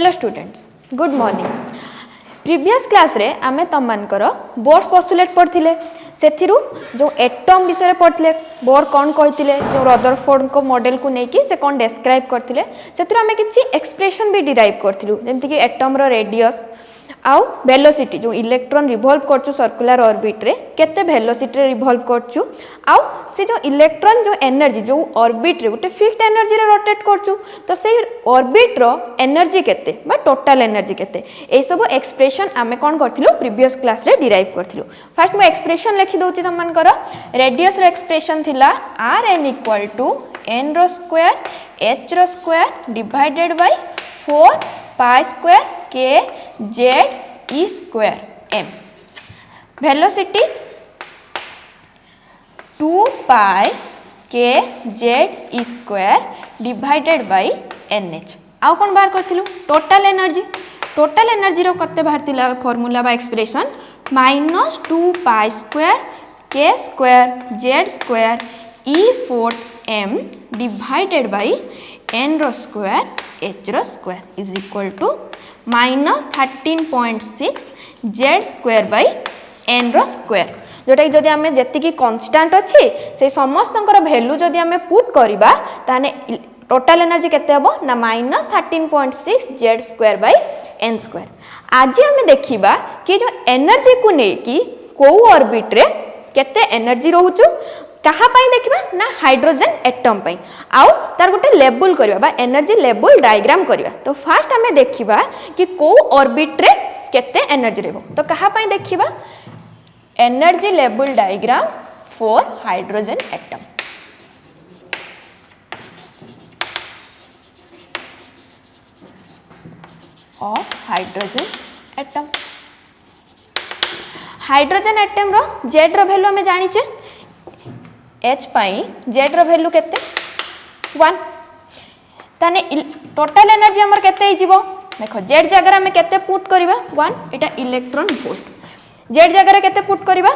Hello students good morning. Previous class रे आमे तमनकर bourse postulate पढ़थिले सेथिरु जो एटम विषय पढ़थिले बोर कौन कहिथिले जो रदरफोर्ड को मॉडल को नेकी से कौन डिस्क्राइब करथिले सेथिरु आमे किछि एक्सप्रेशन भी डिराइव करथिलु जेमति कि एटम रो रेडियस आउ वेलोसिटी जो इलेक्ट्रॉन रिवॉल्व करछु सर्कुलर ऑर्बिट रे केते वेलोसिटी रे रिवॉल्व करछु आउ से जो इलेक्ट्रॉन जो एनर्जी जो ऑर्बिट रे गोटे फिक्स्ड एनर्जी रे रोटेट करछु तो से ऑर्बिट रो एनर्जी केते बा टोटल एनर्जी केते ए सब एक्सप्रेशन आमे कोन करथिलु प्रीवियस क्लास रे डिराइव करथिलु। फर्स्ट मो एक्सप्रेशन लिखि दोछि तमनकर रेडियस रो एक्सप्रेशन थिला rn इक्वल टू n रो स्क्वायर h रो square divided by 4 pi square k z e square m velocity 2 pi k z e square divided by nh आउ कोन बाहर करथिलु टोटल एनर्जी रो कते बाहर थिला फार्मूला बा expression minus 2 pi square k square z square e fourth m divided by n रो square h रो square is equal to minus 13.6 z square by n रो square जोटा जदि आमे जेतिकी कांस्टेंट अछि से समस्त वैल्यू जदि आमे पुट करबा ताने टोटल एनर्जी केते हबो ना minus 13.6 z square by n square. आज आमे देखिबा कि जो एनर्जी को नेकी को ऑर्बिट रे केते एनर्जी रहउचु कहा पाई देखिबा ना हाइड्रोजन एटम पाई आउ तार गोटे लेबल करबा बा एनर्जी लेबल डायग्राम करबा। तो फर्स्ट हमें देखिबा कि को ऑर्बिट रे केते एनर्जी रहबो तो कहा पाई देखिबा energy label diagram for hydrogen atom. और हाइड्रोजन एटम रो जेड रो वैल्यू हमें जानिचे H पाई Z रो वैल्यू केते 1 ताने टोटल एनर्जी हमर केते ही जीवो देखो Z जगह में केते पुट करबा 1 एटा इलेक्ट्रॉन वोल्ट Z जगह केते पुट करबा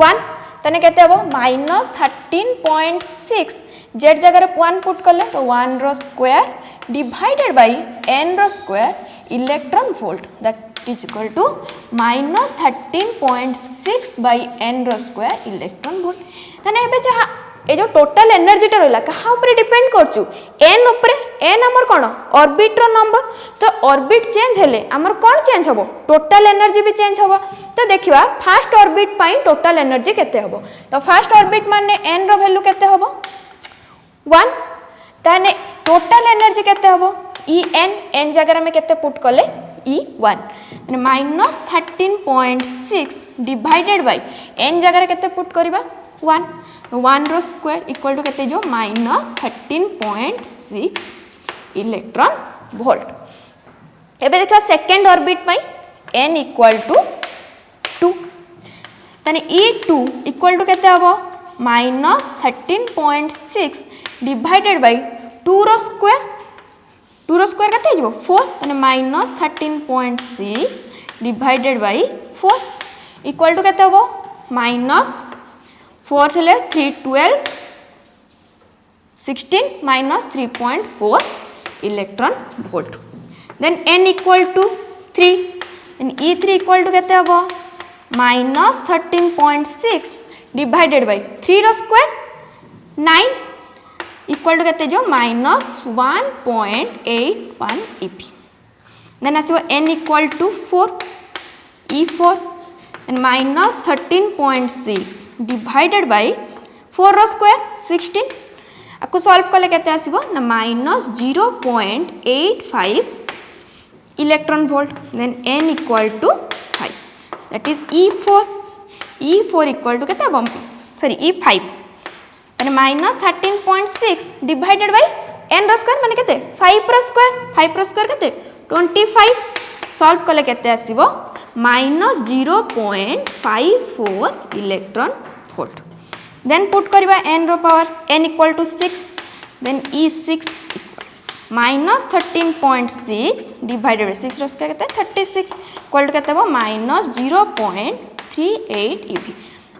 1 ताने केते हबो माइनस 13.6 Z जगह 1 पुट करले तो 1 रो स्क्वायर डिवाइडेड बाय n रो square electron volt that is equal to minus 13.6 by n रो स्क्वायर इलेक्ट्रॉन वोल्ट। ताने एबे जहा ए जो टोटल एनर्जी टा रहला कहा ऊपर डिपेंड करचु n ऊपर n हमर कोन ऑर्बिट रो नंबर तो ऑर्बिट चेंज हेले हमर कोन चेंज हबो टोटल एनर्जी भी चेंज हबो। तो देखिबा फर्स्ट ऑर्बिट पाई टोटल एनर्जी केते हबो तो फर्स्ट ऑर्बिट माने n रो वैल्यू केते हबो 1 ताने टोटल एनर्जी केते हबो n जगह में केते पुट करले E1 माने माइनस 13.6 डिवाइडेड बाय n जगह केते पुट करबा 1 रो स्क्वायर इक्वल टू केते जो माइनस 13.6 इलेक्ट्रॉन वोल्ट। एबे देखा सेकंड ऑर्बिट पाई n इक्वल टू 2 तने E2 इक्वल टू केते हबो माइनस 13.6 डिवाइडेड बाय 2 रो स्क्वायर केते हिजबो 4 तने minus 13.6 divided by 4 equal to केते हबो माइनस 4 थिले 3 12 16 minus 3.4 electron volt. Then n equal to 3 then E3 equal to केते हबो माइनस 13.6 डिवाइडेड बाय 3 रो स्क्वायर 9 इक्वल टू केते जो माइनस 1.81 EP। देन आसीबो n equal to 4 E4 and minus 13.6 divided by 4 रो स्क्वायर 16 आपको सॉल्व करले केते आसीबो ना minus 0.85 electron volt. Then n equal to 5 that is E4 equal to केते हबो सॉरी E5 माने माइनस 13.6 डिवाइडेड बाय n रो स्क्वायर माने केते 5 रो स्क्वायर केते 25 सॉल्व करले केते आसीबो minus 0.54 electron volt. Then put करबा n रो power n equal to 6 then E6 minus 13.6 divided by 6 रो स्क्वायर केते 36 इक्वल टू केते हबो माइनस 0.38 EV।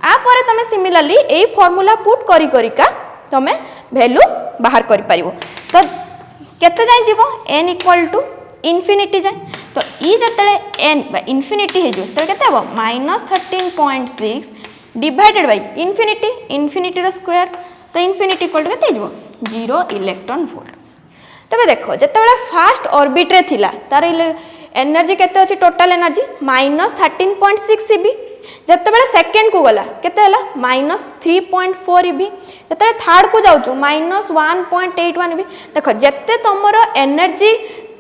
आ परे तमे सिमिलरली एई फार्मूला पुट करी करिका तमे वैल्यू बाहर करि परिबो। तो केते जाई जीवो n इक्वल टू इनफिनिटी जाए तो ई जतले एन बा इनफिनिटी हे जो तले केते हबो -13.6 डिवाइडेड बाय इनफिनिटी इनफिनिटी रो स्क्वायर तो इनफिनिटी इक्वल टू केते हो 0 इलेक्ट्रॉन वोल्ट। तबे देखो जतले फास्ट ऑर्बिट रे थिला तार एनर्जी केते अछि टोटल एनर्जी -13.6 eV जतबेले सेकेंड को गला केते हला -3.4 eV जतबेले थर्ड को जाउछु -1.81 eV देखो जत्ते तमरो एनर्जी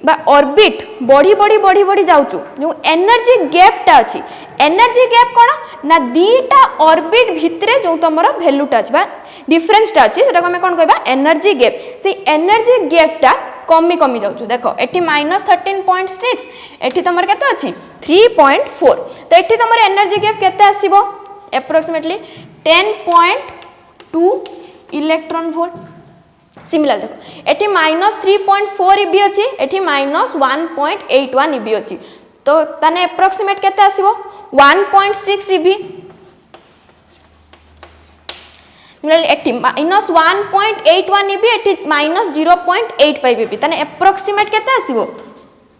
बा ऑर्बिट बढ़ी बढ़ी बढ़ी बढ़ी जाउछु जो एनर्जी गैप टा अछि एनर्जी गैप कोन ना दीटा ऑर्बिट भितरे जो तमरो वैल्यू टा अछि बा डिफरेंस टा अछि सेटा को हम कोन कहबा एनर्जी गैप से एनर्जी गैप टा कमी कमी जाउछु देखो एठी -13.6 एठी तमर केते अछि 3.4 तो एठी तमर एनर्जी गैप केते आसीबो अप्रोक्सीमेटली 10.2 इलेक्ट्रॉन वोल्ट। सिमिलर देखो एठी -3.4 eV अछि एठी -1.81 eV अछि तो तने अप्रोक्सीमेट केते आसीबो 1.6 eV सिमिलरली एठी -1.81 eV एठी -0.85 eV तने अप्रोक्सीमेट केते आसीबो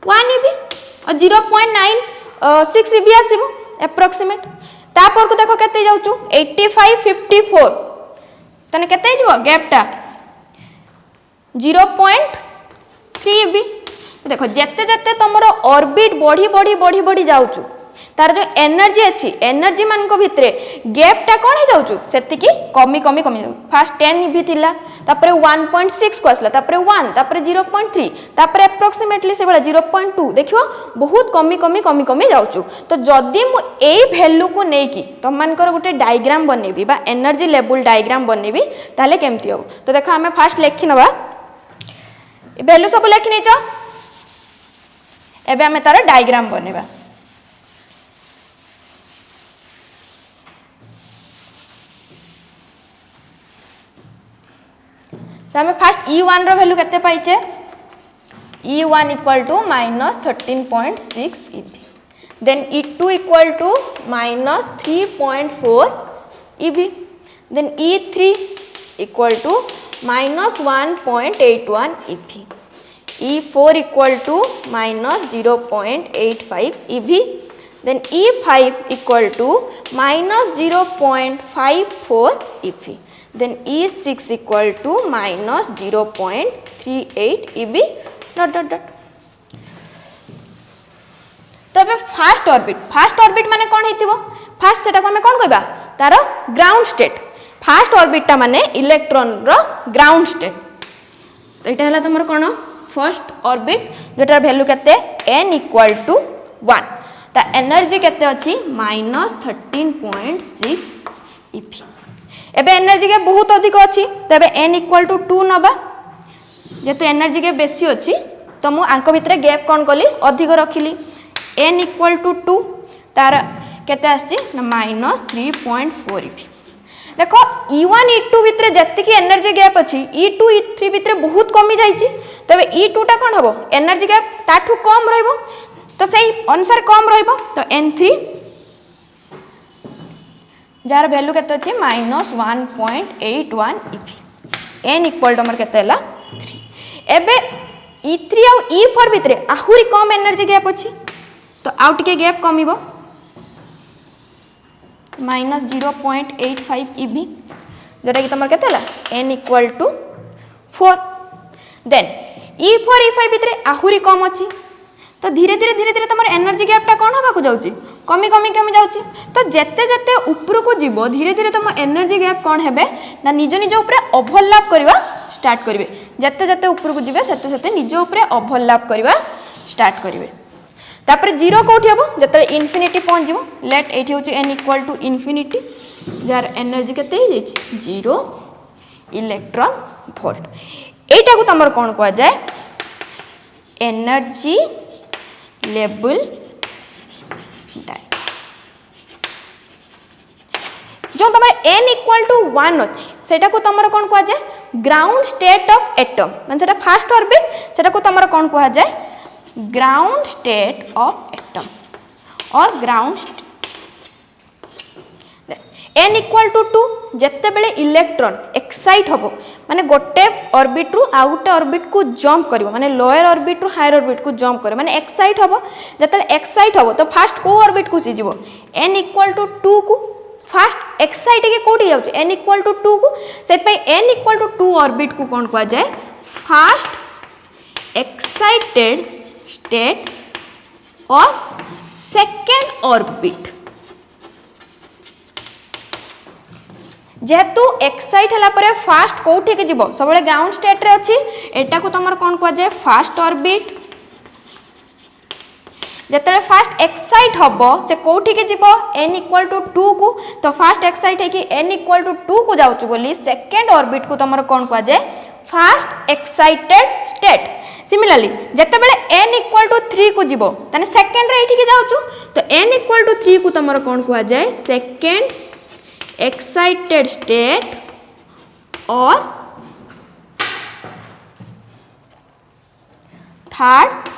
1 eV और 0.96 eV आसीबो अप्रोक्सीमेट तापर को देखो केते जाउछु 8554 तने केते हिजबो गैप टा 0.3 eV देखो जत्ते जत्ते तमरो ऑर्बिट बढ़ी बढ़ी बढ़ी बढ़ी जाउछु तार जो एनर्जी अछि एनर्जी मान को भितरे गैप टा कोन हे जाउछु सेति की कमी कमी कमी जाउ फास्ट 10 eV थिला तापरे 1.6 को आसला तापरे 1 तापरे 0.3 तापरे अप्रोक्सीमेटली से बला 0.2 देखियो बहुत कमी कमी कमी कमी जाउछु तो जदी मु एई वैल्यू को नै की तम मानकर गुटे डायग्राम बनेबी बा एनर्जी लेवल डायग्राम बनेबी ताले केमती हो तो देखो हमें फास्ट लेखि नबा वैल्यू सब लेखि नै छ एबे हमें तार डायग्राम बनेबा तो हमें फास्ट E1 रो वैल्यू केते पाइचे E1 equal to -13.6 eV then E2 equal to -3.4 eV then E3 equal to -1.81 eV E4 equal to -0.85 eV then E5 equal to -0.54 eV then E6 equal to -0.38 eV dot dot dot तबे fast orbit माने कोन हेतिबो fast सेटा को हमें कोन कहबा तारो ground state fast orbit ता माने electron रो ground state तो एटा हला तमर कोन फर्स्ट ऑर्बिट जेटार वैल्यू केते n equal to 1 ता एनर्जी केते अछि -13.6 eV एबे एनर्जी के बहुत अधिक अछि तबे n इक्वल टू 2 नबा जेते एनर्जी के बेसी अछि तो मु आंक भितरे गैप कोन कली अधिक रखिली n इक्वल टू 2 तार केते आछि ना -3.4 eV देखो E1 E2 भितरे जत्ते की एनर्जी गैप अछि E2 E3 भितरे बहुत कमी जाइछि तबे E2 टा कोन हबो एनर्जी गैप ताठू कम रहइबो तो सही अनुसार कम रहइबो तो n3 जार वैल्यू केते अछि -1.81 eV n इक्वल टू हमर केते हला 3 एबे E3 और E4 भितरे आहुरी कम एनर्जी गैप अछि तो आउट के गैप कमिबो -0.85 eV जोटा कि तमर केते हला n equal to 4 then E4 E5 भितरे आहुरी कम अछि तो धीरे धीरे तमर एनर्जी गैप टा कोन हबा को जाउची कमी कमी कमी जाउची तो जत्ते जत्ते ऊपर को जीवो धीरे धीरे तम एनर्जी गैप कोन हेबे ना निज निज ऊपर ओवरलैप करबा स्टार्ट करिवे जत्ते जत्ते ऊपर को जीवे सेते सेते निज ऊपर ओवरलैप करबा स्टार्ट करिवे तापर जीरो कोठी हबो जत्ते इन्फिनिटी पहुंच जीवो लेट एठी होची n इक्वल टू इन्फिनिटी जार एनर्जी केते ही जाईची 0 इलेक्ट्रॉन वोल्ट एटा को तमर कोन को जाय एनर्जी लेवल जो तुम n इक्वल टू 1 अच्छी सेटा को तुम कौन कह जाए ग्राउंड स्टेट ऑफ एटम मान सेटा फास्ट ऑर्बिट सेटा को तुम कौन कह जाए ग्राउंड स्टेट ऑफ एटम और ग्राउंड n इक्वल टू 2 जेते बेले इलेक्ट्रॉन एक्साइट होबो माने गोटे ऑर्बिट रु आ गोटे ऑर्बिट को जंप करिवो माने लोअर ऑर्बिट रु हायर ऑर्बिट को जंप करे माने एक्साइट होबो जेते एक्साइट होबो तो फास्ट को ऑर्बिट को सी जीवो n इक्वल टू 2 को फास्ट एक्साइट के कोठी जाउछ n इक्वल टू 2 को सेत पई n इक्वल टू 2 ऑर्बिट को कोन कहवा जाय फास्ट एक्साइटेड स्टेट और सेकेंड ऑर्बिट जेहेतु एक्साइट हला परे फास्ट कोठी के जीवो सबले ग्राउंड स्टेट रे अछि एटा को तमर कोन कहवा जाय फास्ट ऑर्बिट जेतले फास्ट एक्साइट हबो से कोठी के जीवो n इक्वल टू 2 को तो फास्ट एक्साइट है कि n इक्वल टू 2 को जाउछु बोली सेकेंड ऑर्बिट को तमर कोन कहवा जाय फास्ट एक्साइटेड स्टेट सिमिलरली जेते बेले n इक्वल टू 3 को जीवो तने सेकेंड रे एठी के जाउछु तो n इक्वल टू 3 को तमर कोन कहवा जाय सेकेंड एक्साइटेड स्टेट और थर्ड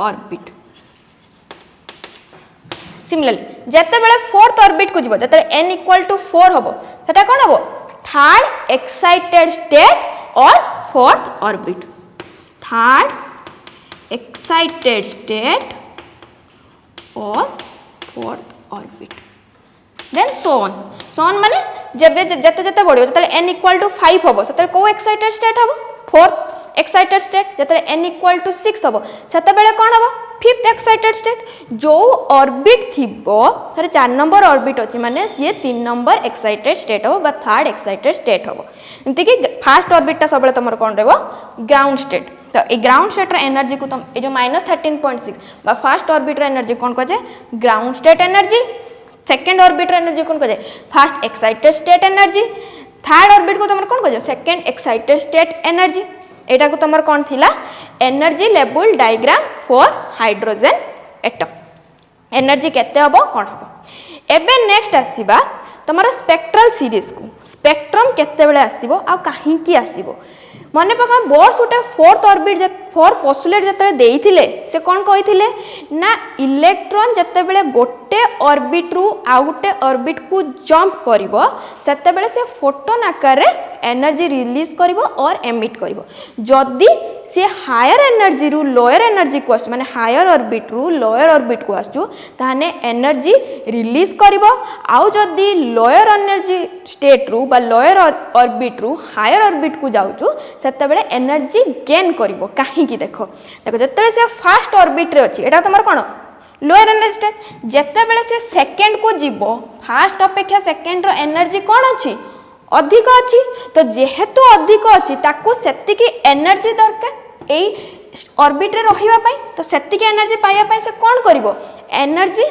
ऑर्बिट सिमिलरली जेते बेले फोर्थ ऑर्बिट को जीवो जेते n इक्वल टू 4 होबो सेटा कोन होबो थर्ड एक्साइटेड स्टेट और fourth orbit third excited state और fourth orbit then so on माने जेबे जते जते बढ़ियो जते n इक्वल टू 5 होबो सेते को एक्साइटेड स्टेट होबो फोर्थ एक्साइटेड स्टेट जते n इक्वल टू 6 होबो सेते बेले कोन होबो फिफ्थ एक्साइटेड स्टेट जो ऑर्बिट थिबो थरे 4 नंबर ऑर्बिट अछि माने से 3 नंबर एक्साइटेड स्टेट होबो बा थर्ड एक्साइटेड स्टेट होबो एंति कि फर्स्ट ऑर्बिट ता सबले तमर कोन रहबो ग्राउंड स्टेट तो ए ग्राउंड स्टेट रे एनर्जी को तुम ए जो -13.6 बा फर्स्ट ऑर्बिट रे एनर्जी कोन को जे ground state energy second orbit रे एनर्जी कोन को जे first excited state energy third orbit को तुम कोन को जे सेकेंड एक्साइटेड स्टेट एनर्जी एटा को तुम कोन थिला energy level diagram for hydrogen atom energy केते हबो कोन हबो एबे नेक्स्ट आसीबा तमरो स्पेक्ट्रल सीरीज को स्पेक्ट्रम केते बेले आसीबो आ काहे की आसीबो मने पका बोर्स उटे फोर्थ ऑर्बिट फोर्थ पोस्टुलेट जते देइथिले से कोन कहिथिले ना इलेक्ट्रॉन जते बेले गोटे ऑर्बिट रु आ गोटे ऑर्बिट को जंप करिवो सेते बेले से फोटोन आकार रे एनर्जी रिलीज करिवो और एमिट करिवो जदी से हायर एनर्जी रु लोअर एनर्जी को आसु माने हायर ऑर्बिट रु लोअर ऑर्बिट को आसु ताने एनर्जी रिलीज करिवो आउ जदी लोअर एनर्जी स्टेट रु बा लोअर ऑर्बिट रु हायर ऑर्बिट को जाउचु सेते बेले एनर्जी गेन करिवो काहे की देखो देखो जते से फर्स्ट ऑर्बिट रे अछि एटा तमर कोन लोअर एनर्जी स्टेट जते बेले से सेकंड को जीवो फर्स्ट अपेक्षा सेकंड रो एनर्जी कोन अछि अधिक अछि तो जेहेतु अधिक अछि ताको सेति की एनर्जी दरकार एई ऑर्बिट रे रहिबा पई तो सेति की एनर्जी पाइबा पई से कोन करिवो एनर्जी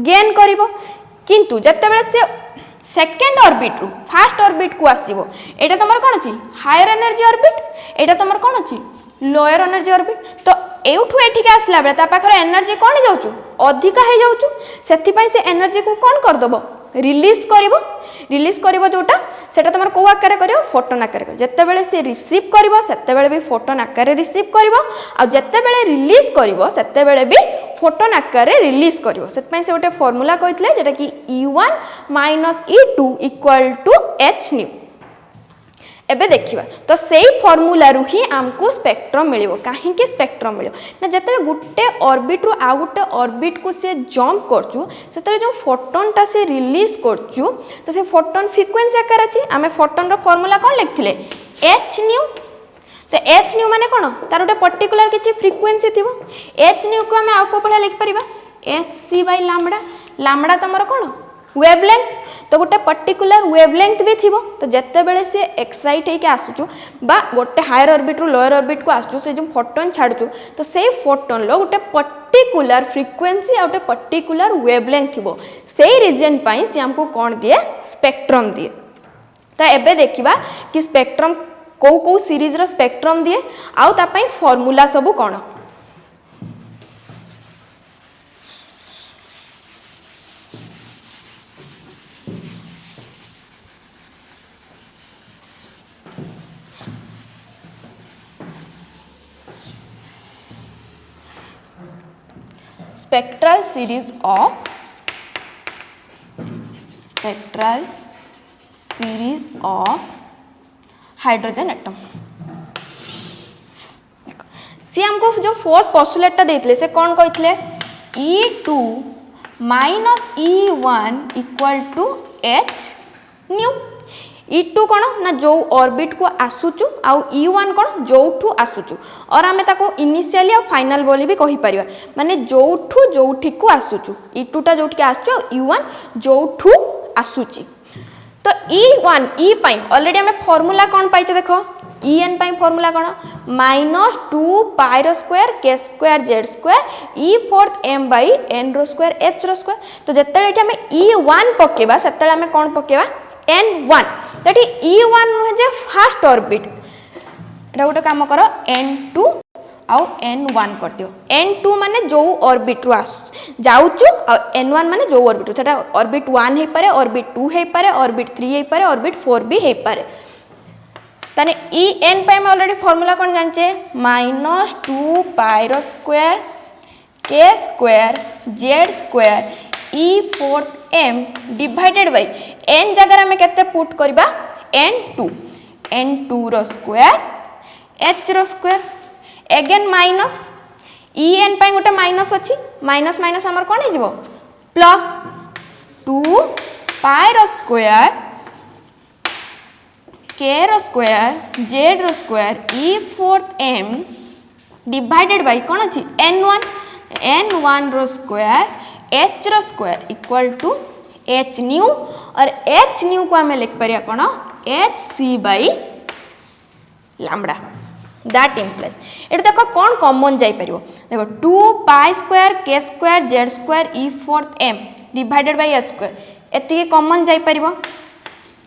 गेन करिवो किंतु जते बेले से सेकेंड ऑर्बिट रु फर्स्ट ऑर्बिट को आसीबो एटा तमर कोन अछि हायर एनर्जी ऑर्बिट एटा तमर कोन अछि लोअर एनर्जी ऑर्बिट तो एउठु एठी के आसला बेले ता पाखर एनर्जी कोन जाउचु अधिक हे जाउचु सेति पई से एनर्जी को कोन कर दबो रिलीज करिवो जोटा सेटा तमर को आकार करियो फोटोन आकार करियो जत्ते बेले से रिसीव करिवो सेते बेले भी फोटोन आकार रिसीव करिवो आ जत्ते बेले रिलीज करिवो सेते बेले भी फोटोन आकार रिलीज करिवो सेत पई से ओटे फार्मूला कहितले जेटा कि E1 - E2 = h न्यू एबे देखिबा तो सेही फार्मूला रु ही हमको स्पेक्ट्रम मिलिवो काहे के स्पेक्ट्रम मिलियो ना जते गुटे ऑर्बिट रु आ गुटे ऑर्बिट को से जंप करचू सेते जो फोटोन ता से रिलीज करचू तो से फोटोन फ्रीक्वेंसी आकार अछि हमें फोटोन रो फार्मूला कोन लिखथिले h न्यू तो h न्यू माने कोन तार उटे पर्टिकुलर किछि फ्रीक्वेंसी थिबो h न्यू को हमें आको पढा लिख परिबा hc/λ λ तमरो कोन वेवलेंथ तो गोटे पर्टिकुलर वेवलेंथ भी थिबो तो जत्ते बेले से एक्साइट हे के आसुचु बा गोटे हायर ऑर्बिट रु लोअर ऑर्बिट को आसुचु से जो फोटोन छाडुचु तो सेही फोटोन लो गोटे पर्टिकुलर फ्रीक्वेंसी आ गोटे पर्टिकुलर वेवलेंथ थिबो सेही रीजन पई से हमको कोन दिए स्पेक्ट्रम दिए तो एबे देखिबा कि स्पेक्ट्रम को सीरीज रो स्पेक्ट्रम दिए आउ ता पई फार्मूला सब कोन spectral series of spectral series of hydrogen atom. सी हमको जो फोर्थ पोस्टुलेट देते से कौन कहते E2 minus E1 equal to H nu. E2 कौन ना जो ऑर्बिट को आसुचु आउ E1 कौन जोठू आसुचु और आमे ताको इनिशियली और फाइनल बोली भी कहि परिबा माने जोठू जोठी को आसुचु E2 टा जोठी आसुचु E1 जोठू आसुची। तो E1 E पाई ऑलरेडी आमे फार्मूला कौन पाइचे देखो En पाई फार्मूला कौन माइनस 2 पाई रो square k square z square E fourth m by n रो स्क्वायर h रो स्क्वायर। तो जत्तले एठी आमे E1 पकेबा सेतले आमे कौन पकेबा n1 दैट E1 नुहे जे फर्स्ट ऑर्बिट एटा गोटे काम करो n2 आउ n1 कर दियो। n2 माने जो ऑर्बिट रो जाउचु आ n1 माने जो ऑर्बिट सेटा ऑर्बिट 1 हे पारे ऑर्बिट 2 हे पारे ऑर्बिट 3 हे पारे ऑर्बिट 4 भी हे पारे। तने En पे मैं ऑलरेडी फार्मूला कौन जानचे माइनस 2 पाई रो square k square z square E fourth m divided by n जगह में केते पुट करबा n2 रो स्क्वायर h रो स्क्वायर अगेन माइनस En पे गोटे माइनस अछि माइनस माइनस हमर कोन हे जिवो प्लस 2 पाई रो स्क्वायर k रो स्क्वायर z रो square E fourth m divided by कोन अछि n1 रो स्क्वायर h रो square equal to h nu और h न्यू को हमें लिख परिया कोन h c by lambda that implies एट देखो कौन कॉमन जाई परियो देखो 2 pi square k square z square E fourth m divided by h square एति कॉमन जाई परिबो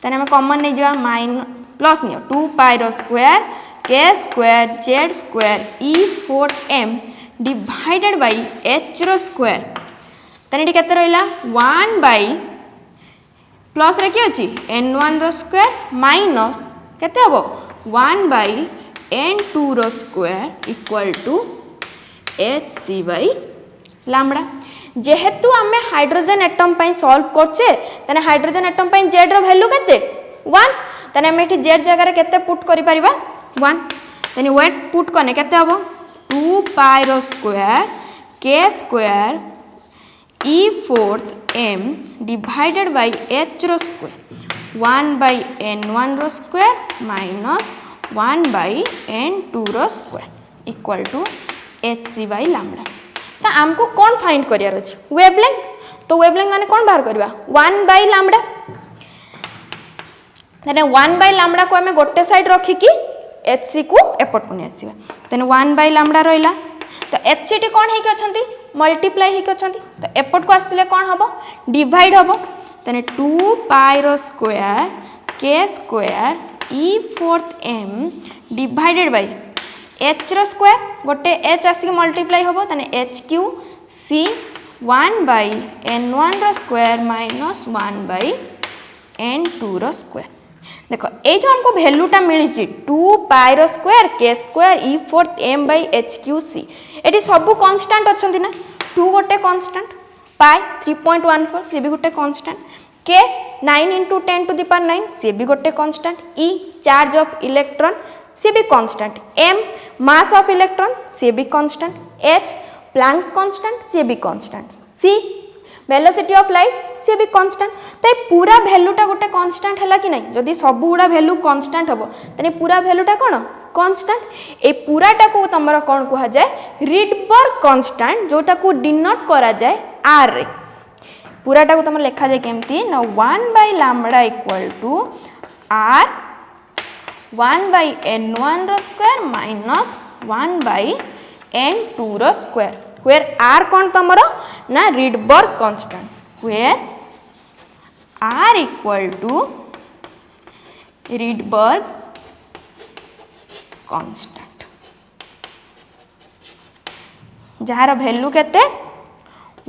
तने हम कॉमन नै जवा माइनस प्लस नियो 2 पाई रो square k square z square E fourth m divided by h रो स्क्वायर तने एटी केते रहइला 1 बाय प्लस रे की अछि n1 रो स्क्वायर माइनस केते हबो 1 बाय n2 रो square equal to hc by lambda. जेहेतु आमे हाइड्रोजन एटम पई सॉल्व करछे तने हाइड्रोजन एटम पई z रो वैल्यू केते 1 तने हम एठी z जगह रे केते पुट करि परिबा 1 तने वेट पुट कने केते हबो 2 पाई रो square k square E fourth m divided by h रो स्क्वायर 1 बाय n1 रो स्क्वायर माइनस 1 बाय n2 रो square equal to hc by lambda. तो हमको कौन फाइंड करियार अछि वेवलेंथ। तो वेवलेंथ माने कौन बाहर करबा 1 बाय लैम्बडा तने 1 बाय लैम्बडा को हमें गोटे साइड रखी कि hc को एपट को नै आसीबा तने 1 बाय लैम्बडा रहिला। तो hc टी कोन हे के अछंती मल्टीप्लाई हे के अछंती तो एपट को आसीले कोन हबो डिवाइड हबो तने 2 पाई रो square k square E fourth m divided by h रो स्क्वायर गोटे h आसी मल्टीप्लाई हबो तने h Q c 1 by n1 रो स्क्वायर माइनस 1 बाय n2 रो स्क्वायर। देखो ए जो हमको वैल्यूटा मिली 2 पाई रो square k square E fourth m by h Q c एटी सब कांस्टेंट अछंती ना 2 गोटे कांस्टेंट पाई 3.14 से भी गोटे constant k 9 into 10 to the power 9 से भी गोटे constant E charge of electron से भी constant m mass of electron से भी कांस्टेंट h प्लैंक्स कांस्टेंट से भी constant c velocity of light से भी कांस्टेंट। तो ये पूरा वैल्यूटा गोटे कांस्टेंट हैला कि नहीं जदि सब गुड़ा वैल्यू कांस्टेंट हबो तने पूरा वैल्यूटा कोन कांस्टेंट ए पूराटा को तमरा कोन कहा जाए रिडबर्ग कांस्टेंट जोटा को डिनोट करा जाए r रे पूराटा को तमरा लिखा जाए केमती ना 1 by lambda equal to r 1 by n1 रो स्क्वायर माइनस 1 बाय n2 रो स्क्वायर where r कोन तमरो ना Rydberg constant where r equal to Rydberg constant जार वैल्यू केते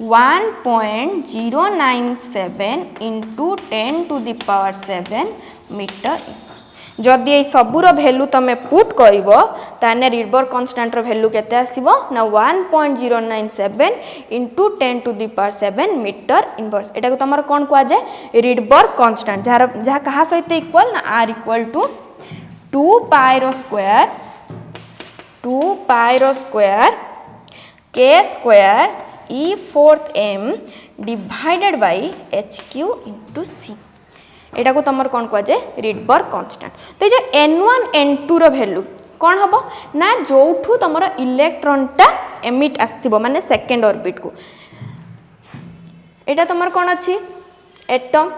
1.097 into 10 to the power 7 metre. जदि ये सबूर भैल्यू तुम पुट कर रिडबर्ग कांस्टेंट भैल्यू केते आसीबो ना 1.097 इंटू 10⁻⁷ मीटर इनवर्स। एटा को तुम कौन कह जाए रिडबर्ग कांस्टेंट जहाँ कहा सहित इक्वल ना R equal to 2 pi square k square e fourth m divided by hq into c। एटा को तुम कौन कह जाए रिडबर्ग कांस्टेंट। तो जो n1 n2 रो वैल्यू कौन हम ना जोठू तुम इलेक्ट्रॉनटा एमिट आसथिबो माने सेकेंड ऑर्बिट को एटा तुम कौन अच्छी एटम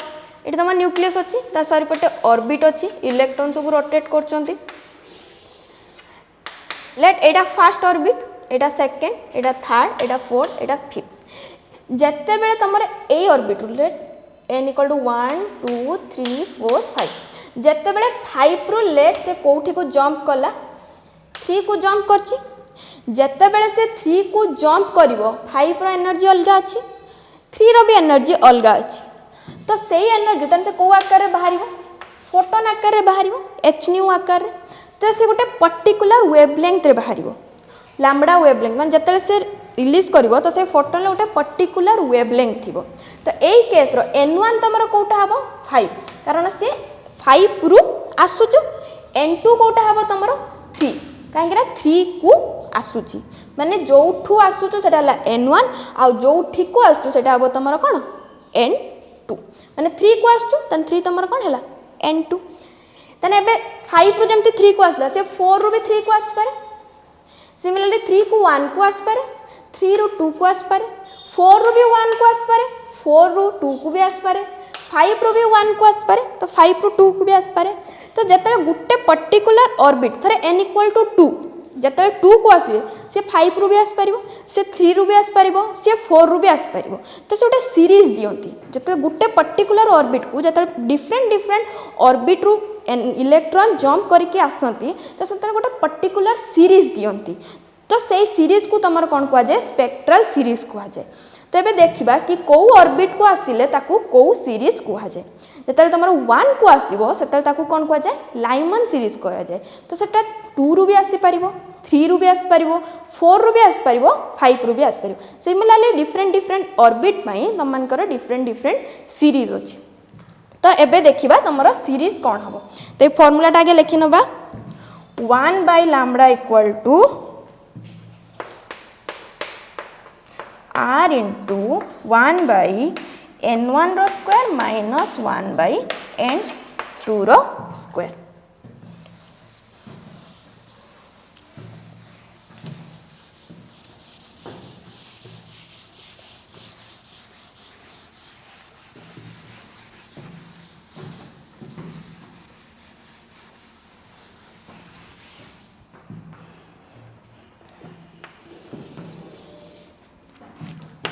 ये तुम न्यूक्लियस अच्छी ता चारिपटे ऑर्बिट अच्छी इलेक्ट्रॉन सब रोटेट करचंती लेट एटा फर्स्ट ऑर्बिट एटा सेकेंड एटा थर्ड एटा फोर्थ एटा फिफ्थ जत्ते बेले तुम ए orbit let n equal to 1 2 3 4 5 जत्ते बेले 5 रु लेट से कोठी को जंप कला 3 को जंप करची जत्ते बेले से 3 को जंप करिवो 5 रो एनर्जी अलगा अछि 3 रो भी एनर्जी अलगा अछि तो सेही एनर्जी तन से को आकार रे बाहरिवो फोटोन आकार रे बाहरिवो h न्यू आकार रे तो से गोटे पर्टिकुलर वेवलेंथ रे बाहरिवो लैम्बडा वेवलेंथ मान जत्ते से रिलीज करिवो तो से फोटोन गोटे पर्टिकुलर वेवलेंथ थिबो तो एई केस रो n1 तमरो कोटा हबो 5 कारण से 5 रु आसुचु n2 कोटा हबो तमरो 3 काहेकि 3 को आसुची माने जोठू आसुचु सेटा हला n1 आ जोठी को आसुचु सेटा हबो तमरो कोन n2 माने 3 को आसुचु तन 3 तमरो कोन हला n2 तने एबे 5 रु जेमति 3 को आसला से 4 रु भी 3 को आस पारे सिमिलरली 3 को 1 को आस पारे 3 रु 2 को आस पारे 4 रु भी 1 को आस पारे 4 रु 2 को भी आस पारे 5 रु भी 1 को आस पारे तो 5 रु 2 को भी आस पारे तो जतले गुटे पर्टिकुलर ऑर्बिट थरे n इक्वल टू 2 जतले 2 को आसीबे से 5 रु भी आस पारिबो से 3 रु भी आस पारिबो से 4 रु भी आस पारिबो तो से गोटे सीरीज दियंती जतले गुटे पर्टिकुलर ऑर्बिट को जतले डिफरेंट ऑर्बिट रु इलेक्ट्रॉन जंप करके आसंती तो से गोटे पर्टिकुलर सीरीज दियंती तो से सीरीज को तमर कोन कह जाय स्पेक्ट्रल सीरीज कह जाय। तो एबे देखिबा कि को ऑर्बिट को आसिले ताकू को सीरीज कह जाय जतले तमर 1 को आसीबो सेतले ताकू कोन कह जाय लाइमन सीरीज कह जाय तो सेटा 2 रु भी आसी परिबो 3 रु भी आसी परिबो 4 रु भी आसी परिबो 5 रु भी आसी परिबो सिमिलरली डिफरेंट ऑर्बिट पई तमनकर डिफरेंट सीरीज अछि। तो एबे देखिबा तमरो सीरीज कोन हबो तो फार्मूलाटा आगे लिखि नबा 1 by lambda equal to r into 1 by n1 रो स्क्वायर माइनस 1 बाय n2 रो स्क्वायर।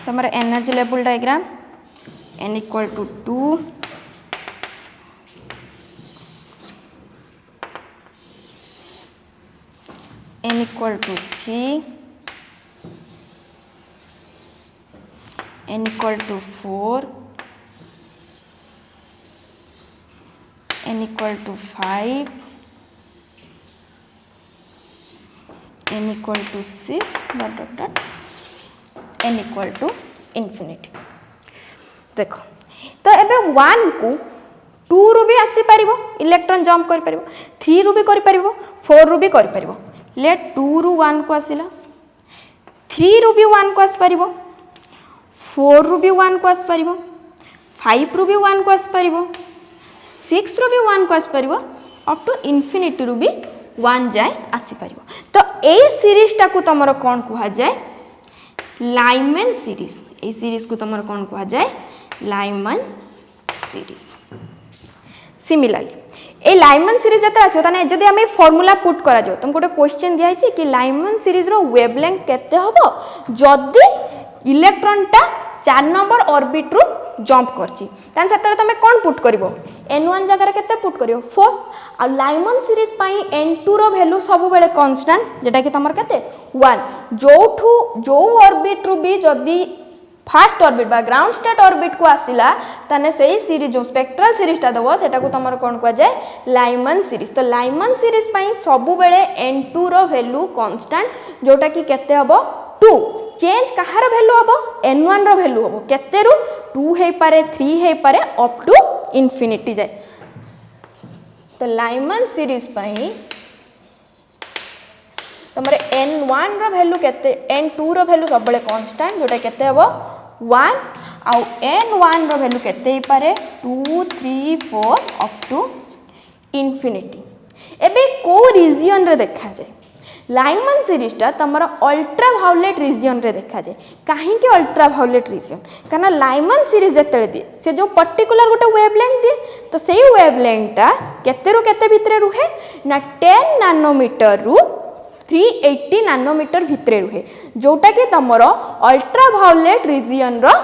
तमर energy level diagram n equal to 2 n equal to 3 n equal to 4 n equal to 5 n equal to 6 n equal to infinity. देखो तो एबे 1 को 2 रु भी आसी परिबो इलेक्ट्रॉन जंप कर परिबो 3 रु भी कर परिबो 4 रु भी कर परिबो लेट 2 रु 1 को आसिला 3 रु भी 1 को आस परिबो 4 रु भी 1 को आस परिबो 5 रु भी 1 को आस परिबो 6 रु भी 1 को आस परिबो अप टू इन्फिनिटी रु भी 1 जाय आसी परिबो। तो ए सीरीज टा को तमरो कोन कहा जाय लाइमन सीरीज ए सीरीज को तमर कौन कहा जाए लाइमन सीरीज। सिमिलरली ए लाइमन सीरीज जते आछो ताने जदि हम फार्मूला पुट करा जो तुमको गोटे क्वेश्चन दिया है कि लाइमन सीरीज रो वेवलेंथ केते हबो जदि इलेक्ट्रॉन टा 4 नंबर ऑर्बिट रु जंप करची तान सेतले तमे कोन पुट करबो n1 जगह रे केते पुट करियो 4 आ लाइमन सीरीज पई n2 रो वैल्यू सब बेले कांस्टेंट जेटा कि तमर केते 1 जो ऑर्बिट रु भी जदी फास्ट ऑर्बिट बा ग्राउंड स्टेट ऑर्बिट को आसिला ताने सेही सीरीज जो स्पेक्ट्रल सीरीजटा दबो सेटा को तमर कोन को जाय लाइमन सीरीज। तो लाइमन सीरीज पई सब बेले n2 रो वैल्यू कांस्टेंट जोटा कि केते हबो 2 चेंज कहार वैल्यू हबो n1 रो वैल्यू हबो केते रु 2 हे पारे 3 हे पारे अप टू इंफिनिटी जाय। तो लाइमन सीरीज पई तमरे n1 रो वैल्यू केते n2 रो वैल्यू सब बेले कांस्टेंट जोटा केते हबो 1 आउ n1 रो वैल्यू केते ही पारे 2 3 4 अप टू इंफिनिटी। एबे को रीजन रे देखा जाय लाइमन सीरीजटा तमर अल्ट्रा वायोलेट रीजन रे देखा जाए। कहीं के अल्ट्रा वायोलेट रीजन कारण लाइमन सीरीज जते दिए से जो पर्टिकुलर गोटे वेवलेंथ दिए तो सेही वेवलेंथटा केते रु केते भितरे रुहे ना 10 नैनोमीटर रु 380 नैनोमीटर भितरे रुहे जोटा कि तमर अल्ट्रा वायोलेट रीजन रो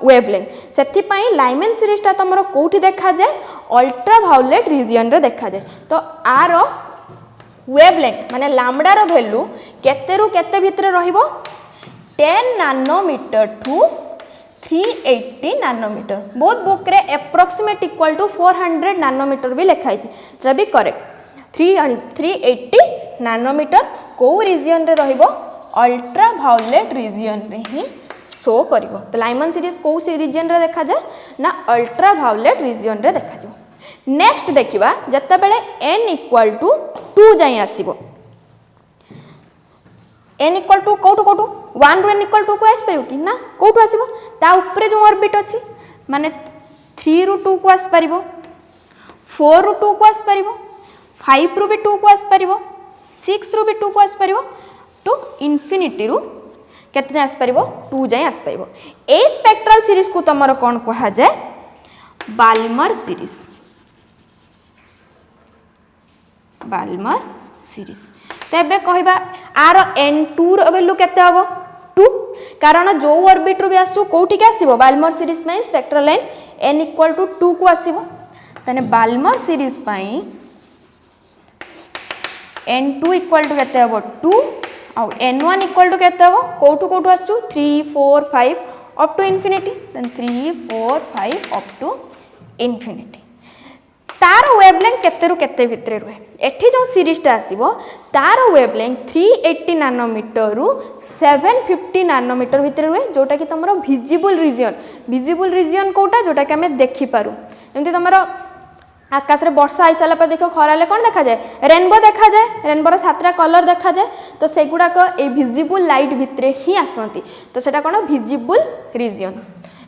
वेवलेंथ। सेथि पई लाइमन सीरीजटा तमर कोठी देखा जाए अल्ट्रा वायोलेट रीजन रे देखा जाए। तो आर वेवलेंथ माने लैम्बडा रो वैल्यू केते रु केते भितरे रहिबो 10 nanometre to 380 nanometre. Both book रे अप्रोक्सीमेट इक्वल टू 400 नैनोमीटर भी लिखाई छै से भी करेक्ट 380 नैनोमीटर को रीजन रे रहिबो अल्ट्रा वायोलेट रीजन रे ही शो करिवो। तो लाइमन सीरीज को रीजन रे देखा जाए ना अल्ट्रा वायोलेट रीजन रे देखा जाए। नेक्स्ट देखिबा जत्ता बेले n इक्वल टू 2 जाई आसीबो n इक्वल टू कोठो कोठो 1 रु n इक्वल टू को आस परियो कि ना कोठो आसीबो ता ऊपर जो ऑर्बिट अछि माने 3 रु 2 को आस परिबो 4 रु 2 को आस परिबो 5 रु भी 2 को आस परिबो 6 रु भी 2 को आस परिबो टू इंफिनिटी रु केते आस परिबो 2 जाई आस परिबो। ए स्पेक्ट्रल सीरीज को तमरो कोन कहा जाय बाल्मर सीरीज। बाल्मर सीरीज तो एबे कहबा आर n2 रो वैल्यू केते हबो 2 कारण जो ऑर्बिट रो भी आसु कोठी के आसीबो बाल्मर सीरीज में spectral line n equal to 2 को आसीबो तने बाल्मर सीरीज पई n2 इक्वल टू केते हबो 2 आ n1 इक्वल टू केते हबो कोठू कोठू आसु 3 4 5 up to infinity then 3 4 5 up to infinity. तार वेवलेंथ केते रु केते भितरे रुहे एठी जो सीरीजटा आसीबो तार वेवलेंथ 380 नैनोमीटर रु 750 नैनोमीटर भितरे रुहे जोटा कि तमरो विजिबल रीजन कोटा जोटा कि हमें देखि पारु। जेमति तमरो आकाश रे वर्षा आई साला पर देखो खराले कोन देखा जाए रेनबो देखा जाए रेनबो रो सातटा कलर देखा जाए तो सेगुडा को ए विजिबल लाइट भितरे ही आसंती तो सेटा कोन विजिबल रीजन